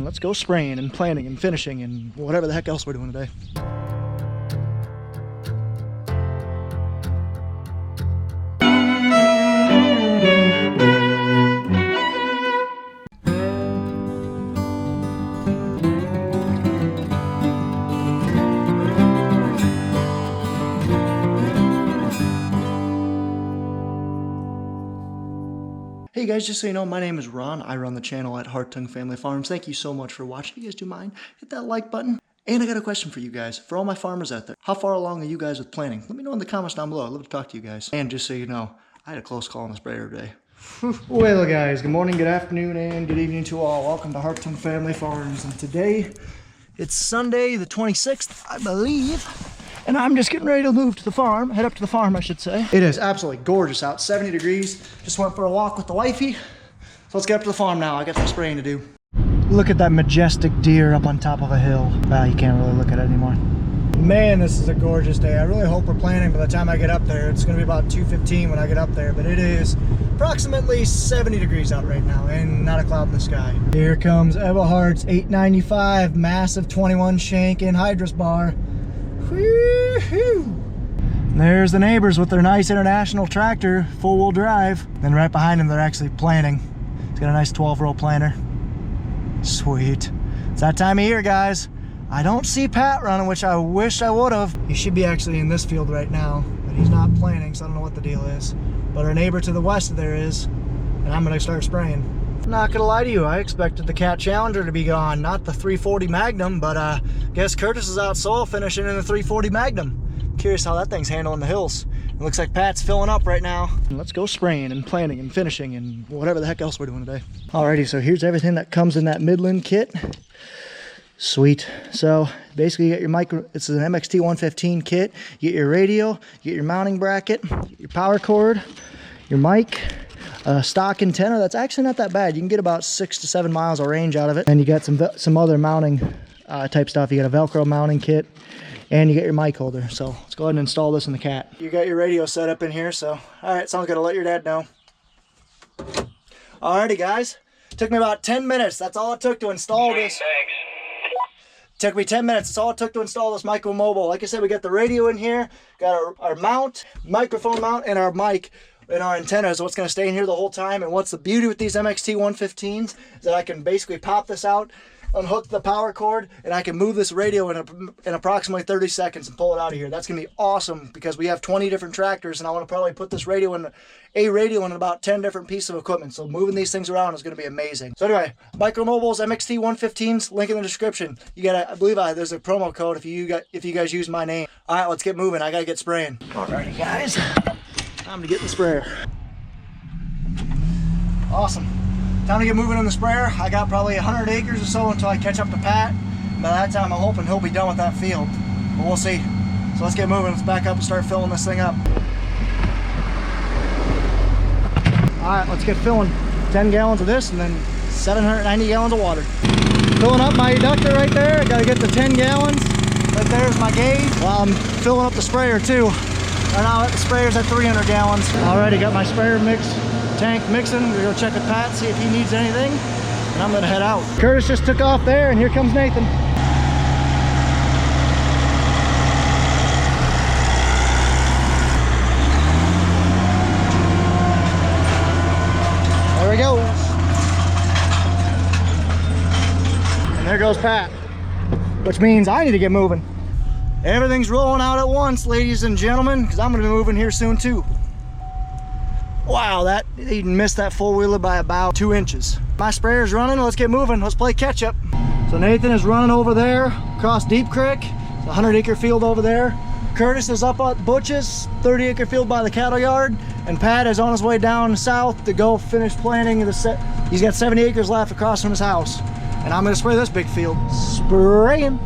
Let's go spraying and planting and finishing and whatever the heck else we're doing today. Hey guys, just so you know, my name is Ron. I run the channel at Hartung Family Farms. Thank you so much for watching. If you guys do mind, hit that like button. And I got a question for you guys. For all my farmers out there, how far along are you guys with planting? Let me know in the comments down below. I'd love to talk to you guys. And just so you know, I had a close call on the sprayer today. Well guys, good morning, good afternoon, and good evening to all. Welcome to Hartung Family Farms. And today, it's Sunday the 26th, I believe. And I'm just getting ready to move to the farm, head up to the farm, I should say. It is absolutely gorgeous out, 70 degrees. Just went for a walk with the wifey. So let's get up to the farm now. I got some spraying to do. Look at that majestic deer up on top of a hill. Well, you can't really look at it anymore. Man, this is a gorgeous day. I really hope we're planting by the time I get up there. It's gonna be about 2:15 when I get up there, but it is approximately 70 degrees out right now and not a cloud in the sky. Here comes Eberhardt's 895 massive 21 shank anhydrous bar. And there's the neighbors with their nice International tractor, four-wheel drive. Then right behind them, they're actually planting. It's got a nice 12-row planter. Sweet. It's that time of year, guys. I don't see Pat running, which I wish I would have. He should be actually in this field right now, but he's not planting, so I don't know what the deal is. But our neighbor to the west of there is, and I'm gonna start spraying. Not gonna lie to you, I expected the Cat Challenger to be gone, not the 340 Magnum, but guess Curtis is out soil finishing in the 340 Magnum. Curious how that thing's handling the hills. It looks like Pat's filling up right now. Let's go spraying and planting and finishing and whatever the heck else we're doing today. Alrighty, so here's everything that comes in that Midland kit. Sweet. So basically you get your micro, it's an MXT 115 kit. You get your radio, you get your mounting bracket, your power cord, your mic, stock antenna. That's actually not that bad. You can get about 6 to 7 miles of range out of it. And you got some other mounting type stuff. You got a Velcro mounting kit and you get your mic holder. So let's go ahead and install this in the Cat. You got your radio set up in here. So all right, sounds good. I'll let your dad know. Alrighty guys, took me about 10 minutes. That's all it took to install this. Took me 10 minutes. That's all it took to install this micro mobile. Like I said, we got the radio in here, got our mount, microphone mount, and our mic. And our antenna is what's going to stay in here the whole time. And what's the beauty with these MXT 115s is that I can basically pop this out, unhook the power cord, and I can move this radio in approximately 30 seconds and pull it out of here. That's going to be awesome because we have 20 different tractors and I want to probably put this radio in about 10 different pieces of equipment. So moving these things around is going to be amazing. So anyway, Micro Mobiles MXT 115s, link in the description. You got, I believe there's a promo code if you guys use my name. All right, let's get moving. I got to get spraying. Alrighty guys. Time to get the sprayer. Awesome. Time to get moving on the sprayer. I got probably 100 acres or so until I catch up to Pat. By that time, I'm hoping he'll be done with that field. But we'll see. So let's get moving. Let's back up and start filling this thing up. All right, let's get filling 10 gallons of this and then 790 gallons of water. Filling up my ductor right there. I gotta get the 10 gallons. Right there's my gauge. While I'm filling up the sprayer too. Right now the sprayer's at 300 gallons. Already got my sprayer tank mixing. We're gonna check with Pat, see if he needs anything, and I'm gonna head out. Curtis just took off there, and here comes Nathan. There he goes. And there goes Pat, which means I need to get moving. Everything's rolling out at once, ladies and gentlemen, because I'm going to be moving here soon too. Wow, that he missed that four-wheeler by about 2 inches. My sprayer's running. Let's get moving. Let's play catch up. So Nathan is running over there across Deep Creek. It's a 100-acre field over there. Curtis is up at Butch's 30-acre field by the cattle yard, and Pat is on his way down south to go finish planting the set. He's got 70 acres left across from his house, and I'm going to spray this big field. Spraying.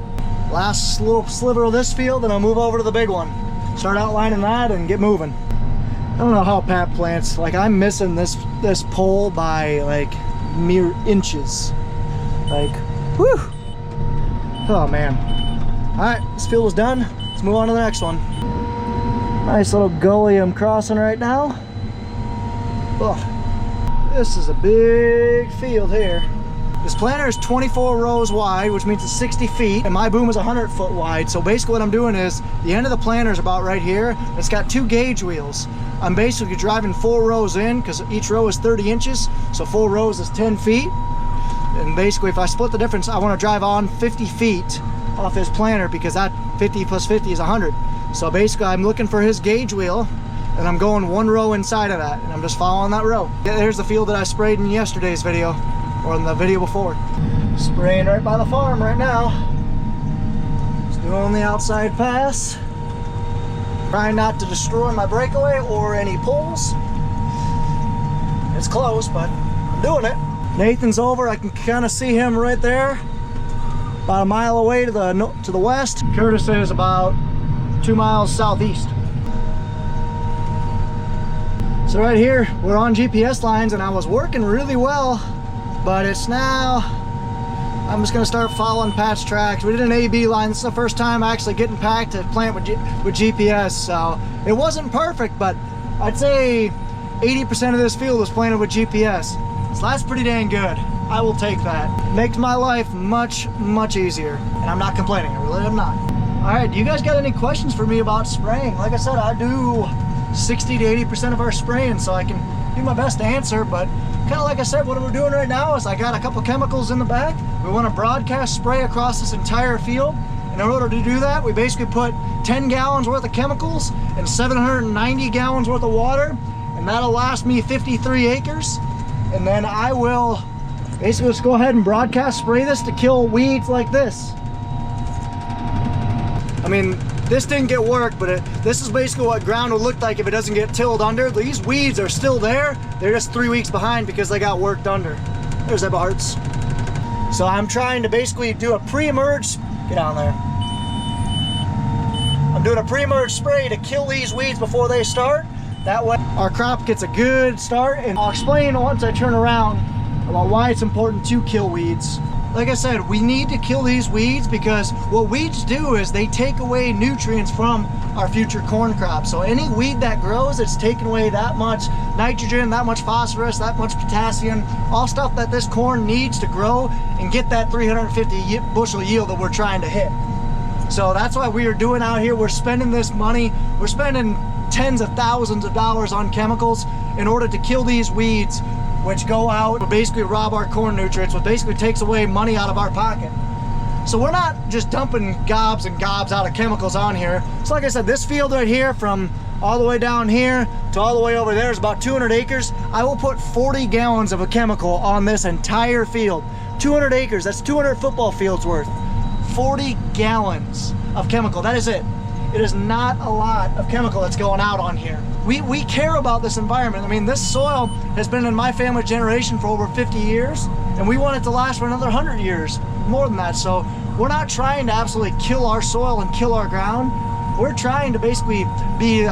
Last little sliver of this field, and I'll move over to the big one. Start outlining that and get moving. I don't know how Pat plants. Like, I'm missing this pole by like mere inches. Like, whew. Oh man. All right, this field is done. Let's move on to the next one. Nice little gully I'm crossing right now. Oh, this is a big field here. This planter is 24 rows wide, which means it's 60 feet, and my boom is 100 foot wide. So basically what I'm doing is, the end of the planter is about right here. It's got 2 gauge wheels. I'm basically driving 4 rows in, because each row is 30 inches, so 4 rows is 10 feet. And basically if I split the difference, I want to drive on 50 feet off his planter, because that 50 plus 50 is 100. So basically I'm looking for his gauge wheel, and I'm going 1 row inside of that, and I'm just following that row. There's the field that I sprayed in yesterday's video, or in the video before. Spraying right by the farm right now. Just doing the outside pass. Trying not to destroy my breakaway or any pulls. It's close, but I'm doing it. Nathan's over. I can kind of see him right there, about a mile away to the west. Curtis is about 2 miles southeast. So right here, we're on GPS lines, and I was working really well, but it's now, I'm just gonna start following patch tracks. We did an AB line. This is the first time actually getting packed to plant with GPS, so it wasn't perfect, but I'd say 80% of this field was planted with GPS. So that's pretty dang good. I will take that. Makes my life much, much easier, and I'm not complaining. I really am not. All right, do you guys got any questions for me about spraying? Like I said, I do 60 to 80% of our spraying, so I can do my best to answer, but kind of like I said, what we're doing right now is I got a couple chemicals in the back. We want to broadcast spray across this entire field. In order to do that, we basically put 10 gallons worth of chemicals and 790 gallons worth of water, and that'll last me 53 acres. And then I will basically just go ahead and broadcast spray this to kill weeds like this. I mean, this didn't get work, but this is basically what ground would look like if it doesn't get tilled under. These weeds are still there. They're just 3 weeks behind because they got worked under. There's the hearts. So I'm trying to basically do a pre-emerge, get down there. I'm doing a pre-emerge spray to kill these weeds before they start. That way our crop gets a good start, and I'll explain once I turn around about why it's important to kill weeds. Like I said, we need to kill these weeds because what weeds do is they take away nutrients from our future corn crop. So any weed that grows, it's taking away that much nitrogen, that much phosphorus, that much potassium, all stuff that this corn needs to grow and get that 350 bushel yield that we're trying to hit. So that's why we are doing out here. We're spending this money. We're spending tens of thousands of dollars on chemicals in order to kill these weeds, which go out and basically rob our corn nutrients, which basically takes away money out of our pocket. So we're not just dumping gobs and gobs out of chemicals on here. So like I said, this field right here, from all the way down here to all the way over there, is about 200 acres. I will put 40 gallons of a chemical on this entire field. 200 acres, that's 200 football fields worth. 40 gallons of chemical, that is it. It is not a lot of chemical that's going out on here. We care about this environment. I mean, this soil has been in my family generation for over 50 years, and we want it to last for another 100 years, more than that. So we're not trying to absolutely kill our soil and kill our ground. We're trying to basically be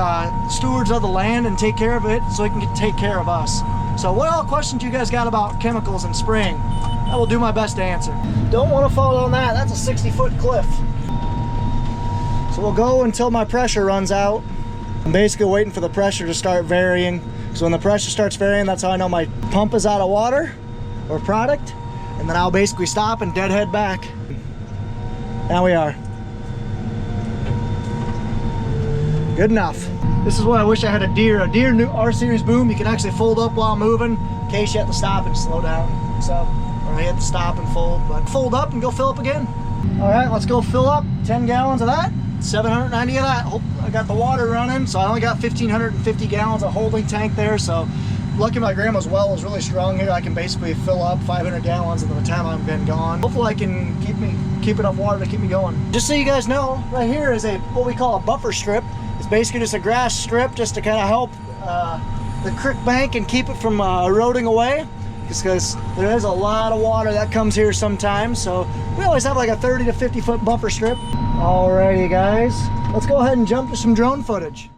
stewards of the land and take care of it so it can take care of us. So what all questions you guys got about chemicals and spraying? I will do my best to answer. Don't want to fall on that. That's a 60-foot cliff. So we'll go until my pressure runs out. I'm basically waiting for the pressure to start varying. So when the pressure starts varying, that's how I know my pump is out of water or product. And then I'll basically stop and deadhead back. Now we are. Good enough. This is what I wish I had a Deere. A Deere new R-Series boom, you can actually fold up while moving in case you have to stop and slow down. So, or I had to stop and fold, but fold up and go fill up again. All right, let's go fill up 10 gallons of that. 790 of that. Oh, I got the water running, so I only got 1,550 gallons of holding tank there. So lucky my grandma's well is really strong here. I can basically fill up 500 gallons and by the time I've been gone. Hopefully I can keep enough water to keep me going. Just so you guys know, right here is what we call a buffer strip. It's basically just a grass strip just to kind of help the creek bank and keep it from eroding away. Just because there is a lot of water that comes here sometimes, so we always have like a 30 to 50 foot buffer strip. Alrighty guys, let's go ahead and jump to some drone footage.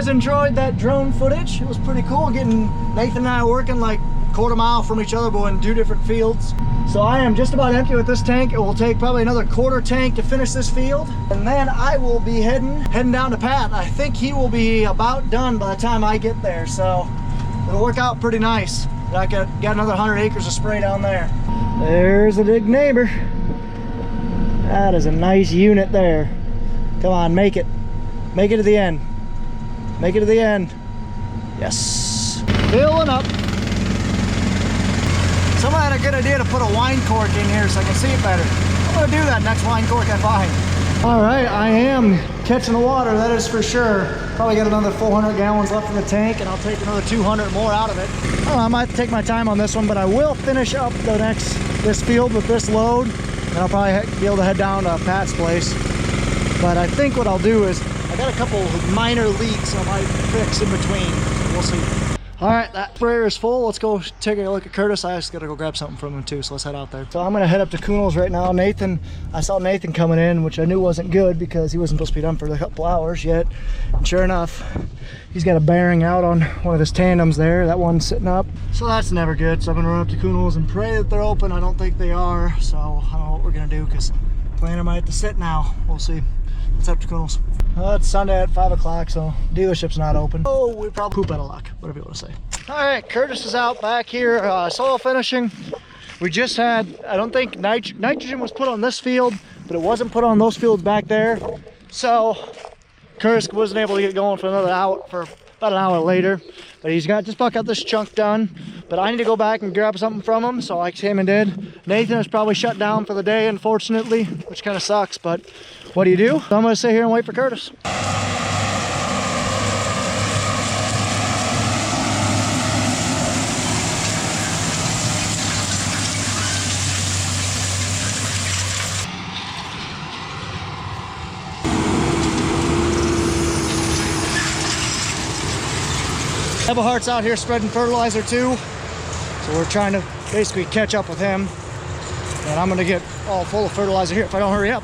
guys enjoyed that drone footage. It was pretty cool getting Nathan and I working like quarter mile from each other, but in 2 different fields. So I am just about empty with this tank. It will take probably another quarter tank to finish this field, and then I will be heading down to Pat. I think he will be about done by the time I get there, so it'll work out pretty nice. I got another 100 acres of spray down there. There's a big neighbor. That is a nice unit there. Come on, make it to the end. Make it to the end. Yes, filling up. Someone had a good idea to put a wine cork in here so I can see it better. I'm gonna do that next wine cork I find. All right, I am catching the water, that is for sure. Probably got another 400 gallons left in the tank, and I'll take another 200 more out of it. I might take my time on this one, but I will finish up this field with this load, and I'll probably be able to head down to Pat's place. But I think what I'll do is, I got a couple minor leaks I might fix in between. We'll see. All right, that sprayer is full. Let's go take a look at Curtis. I just gotta go grab something from him too, so let's head out there. So I'm gonna head up to Kuhnel's right now. I saw Nathan coming in, which I knew wasn't good because he wasn't supposed to be done for a couple hours yet. And sure enough, he's got a bearing out on one of his tandems there. That one's sitting up. So that's never good. So I'm gonna run up to Kuhnel's and pray that they're open. I don't think they are, so I don't know what we're gonna do because the planter might have to sit now. We'll see. Let's up to Kuhnel's. It's Sunday at 5 o'clock, so dealership's not open. Oh, we probably poop out of luck, whatever you want to say. All right, Curtis is out back here soil finishing. We just had, I don't think nitrogen was put on this field, but it wasn't put on those fields back there. So Curtis wasn't able to get going for another hour, for about an hour later. But he's just about got this chunk done. But I need to go back and grab something from him, so I came and did. Nathan is probably shut down for the day, unfortunately, which kind of sucks, but what do you do? So I'm gonna sit here and wait for Curtis. Eberhardt's out here spreading fertilizer too, so we're trying to basically catch up with him, and I'm gonna get all full of fertilizer here if I don't hurry up.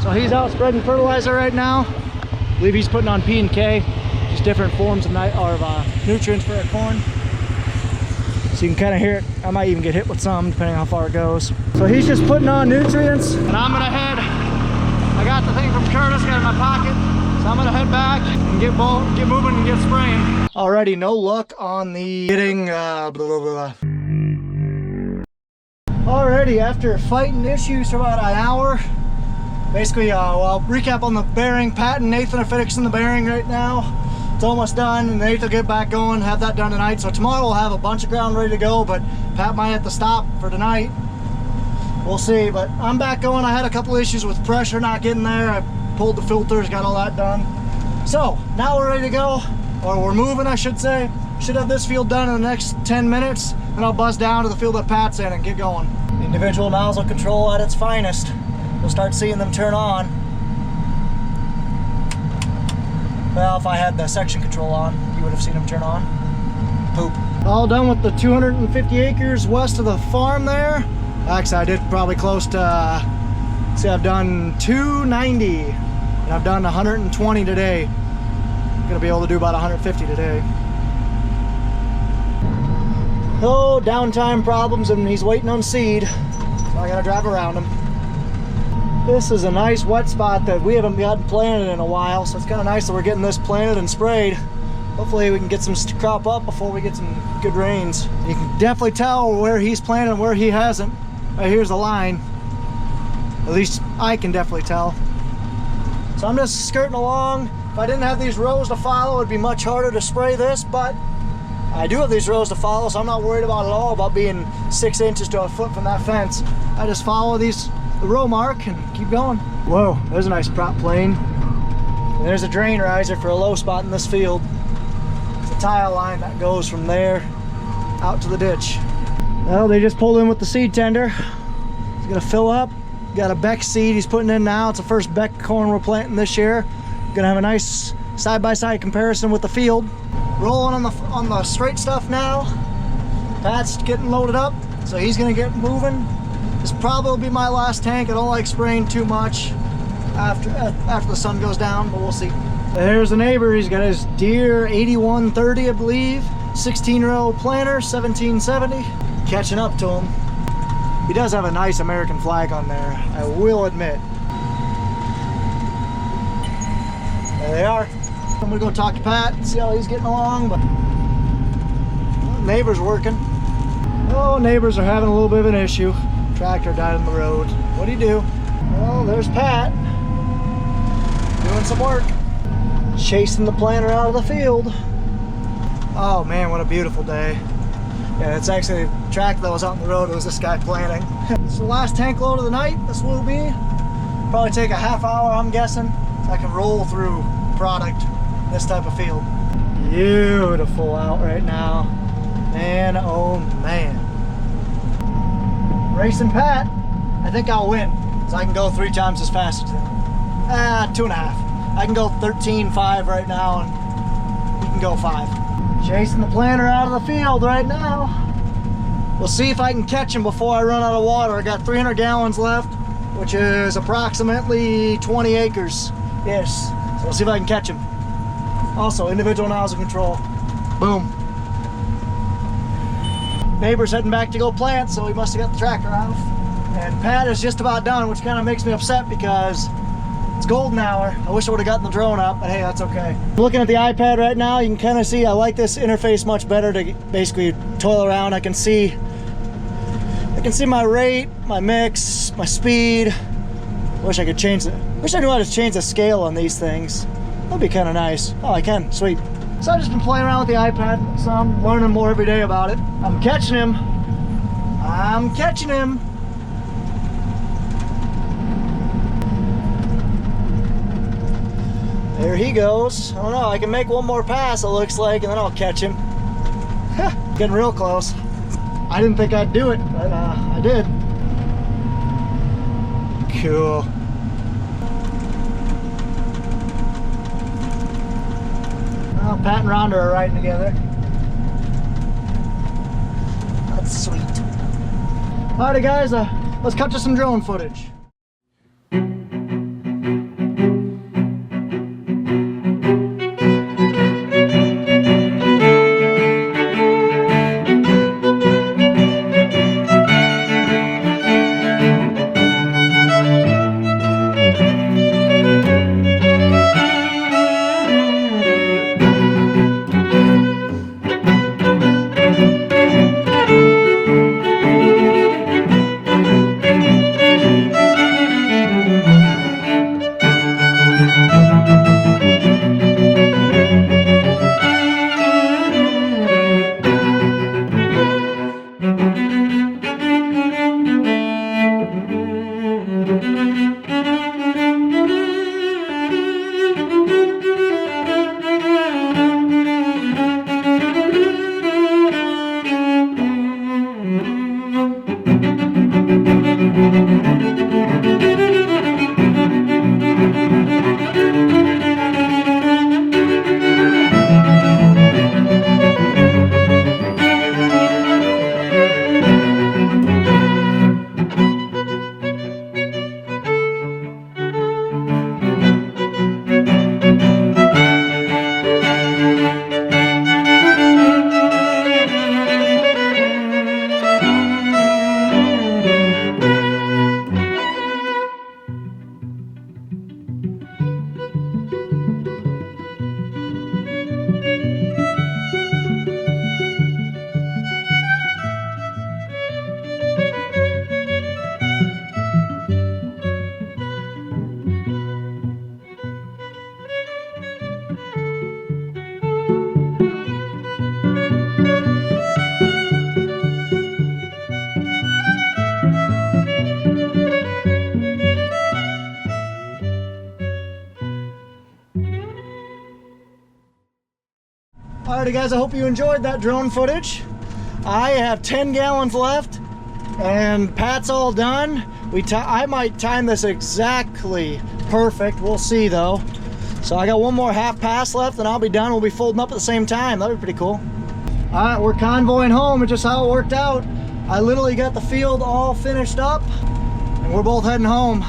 So he's out spreading fertilizer right now. I believe he's putting on P and K, just different forms of nutrients for our corn. So you can kind of hear it. I might even get hit with some depending on how far it goes. So he's just putting on nutrients, and I'm gonna head. I got the thing from Curtis, got it in my pocket. So I'm gonna head back and get moving and get spraying. Already no luck on the getting blah, blah, blah. Already after fighting issues for about an hour, basically I'll recap on the bearing. Pat and Nathan are fixing the bearing right now. It's almost done, and Nathan will get back going, have that done tonight. So tomorrow we'll have a bunch of ground ready to go, but Pat might have to stop for tonight. We'll see, but I'm back going. I had a couple issues with pressure not getting there. I pulled the filters, got all that done. So now we're ready to go, or we're moving, I should say. Should have this field done in the next 10 minutes, and I'll buzz down to the field that Pat's in and get going. Individual nozzle control at its finest. We'll start seeing them turn on. Well, if I had the section control on, you would have seen them turn on. Poop. All done with the 250 acres west of the farm there. Actually, I did probably close to, see, I've done 290, and I've done 120 today. I'm gonna be able to do about 150 today. Oh, downtime problems, and he's waiting on seed, so I gotta drive around him. This is a nice wet spot that we haven't gotten planted in a while, so it's kind of nice that we're getting this planted and sprayed. Hopefully we can get some crop up before we get some good rains. You can definitely tell where he's planted and where he hasn't. Right, here's the line. At least I can definitely tell. So I'm just skirting along. If I didn't have these rows to follow, it'd be much harder to spray this, but I do have these rows to follow, so I'm not worried about it at all about being 6 inches to a foot from that fence. I just follow the row mark and keep going. Whoa, there's a nice prop plane. And there's a drain riser for a low spot in this field. It's a tile line that goes from there out to the ditch. Well, they just pulled in with the seed tender. It's gonna fill up. Got a Beck seed he's putting in now. It's the first Beck corn we're planting this year. Gonna have a nice side-by-side comparison with the field. Rolling on the straight stuff now. Pat's getting loaded up, so he's gonna get moving. This probably will be my last tank. I don't like spraying too much. after the sun goes down, but we'll see. There's the neighbor. He's got his Deere 8130, I believe, 16-row planter, 1770. Catching up to him. He does have a nice American flag on there, I will admit. There they are. I'm gonna go talk to Pat and see how he's getting along, but well, neighbor's working. Oh, neighbors are having a little bit of an issue. Tractor died on the road. What do you do? Well, there's Pat doing some work. Chasing the planter out of the field. Oh man, what a beautiful day. Yeah, it's actually the tractor that was out on the road. It was this guy planting. It's the last tank load of the night. This will be. Probably take a half hour, I'm guessing, so I can roll through product in this type of field. Beautiful out right now. Man, oh man. Racing Pat, I think I'll win. So I can go 3 times as fast as him. 2.5. I can go 13.5 right now, and he can go 5. Chasing the planter out of the field right now. We'll see if I can catch him before I run out of water. I got 300 gallons left, which is approximately 20 acres. Yes, so we'll see if I can catch him. Also, individual nozzle control. Boom. Neighbor's heading back to go plant, so he must have got the tractor off. And Pat is just about done, which kind of makes me upset because it's golden hour. I wish I would have gotten the drone up, but hey, that's okay. Looking at the iPad right now, you can kind of see I like this interface much better to basically toil around. I can see my rate, my mix, my speed. Wish I could change it. Wish I knew how to change the scale on these things. That'd be kind of nice. Oh, I can. Sweet. So I've just been playing around with the iPad, so I'm learning more every day about it. I'm catching him. I'm catching him. There he goes. I don't know, I can make one more pass, it looks like, and then I'll catch him. Getting real close. I didn't think I'd do it, but I did. Cool. Well, Pat and Rhonda are riding together. That's sweet. Alrighty guys, let's cut to some drone footage. Alrighty guys, I hope you enjoyed that drone footage. I have 10 gallons left and Pat's all done. I might time this exactly perfect. We'll see though. So I got one more half pass left and I'll be done. We'll be folding up at the same time. That'd be pretty cool. Alright, we're convoying home. It's just how it worked out. I literally got the field all finished up and we're both heading home.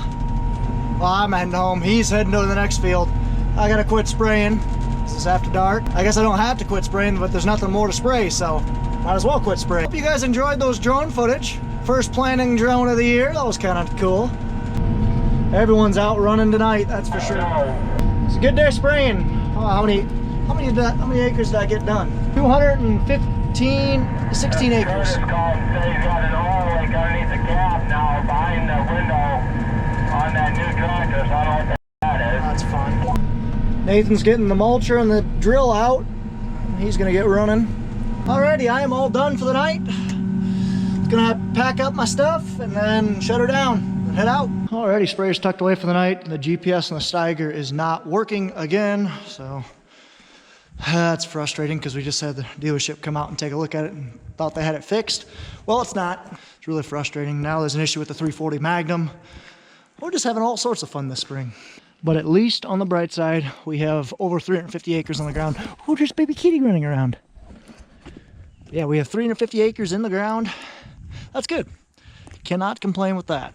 Well, I'm heading home. He's heading to the next field. I gotta quit spraying. This is after dark. I guess I don't have to quit spraying, but there's nothing more to spray, so might as well quit spraying. Hope you guys enjoyed those drone footage. First planting drone of the year. That was kind of cool. Everyone's out running tonight, that's for sure. It's a good day spraying. Oh, how many acres did I get done? 16 acres. He's got an oil leak underneath the cab now behind the window on that new tractor, so I don't know what that is. That's fun. Nathan's getting the mulcher and the drill out. He's gonna get running. Alrighty, I am all done for the night. Gonna pack up my stuff and then shut her down and head out. Alrighty, sprayer's tucked away for the night. The GPS on the Steiger is not working again, so that's frustrating because we just had the dealership come out and take a look at it and thought they had it fixed. Well, it's not. It's really frustrating. Now there's an issue with the 340 Magnum. We're just having all sorts of fun this spring. But at least on the bright side, we have over 350 acres on the ground. Oh, there's baby kitty running around. Yeah, we have 350 acres in the ground. That's good. Cannot complain with that.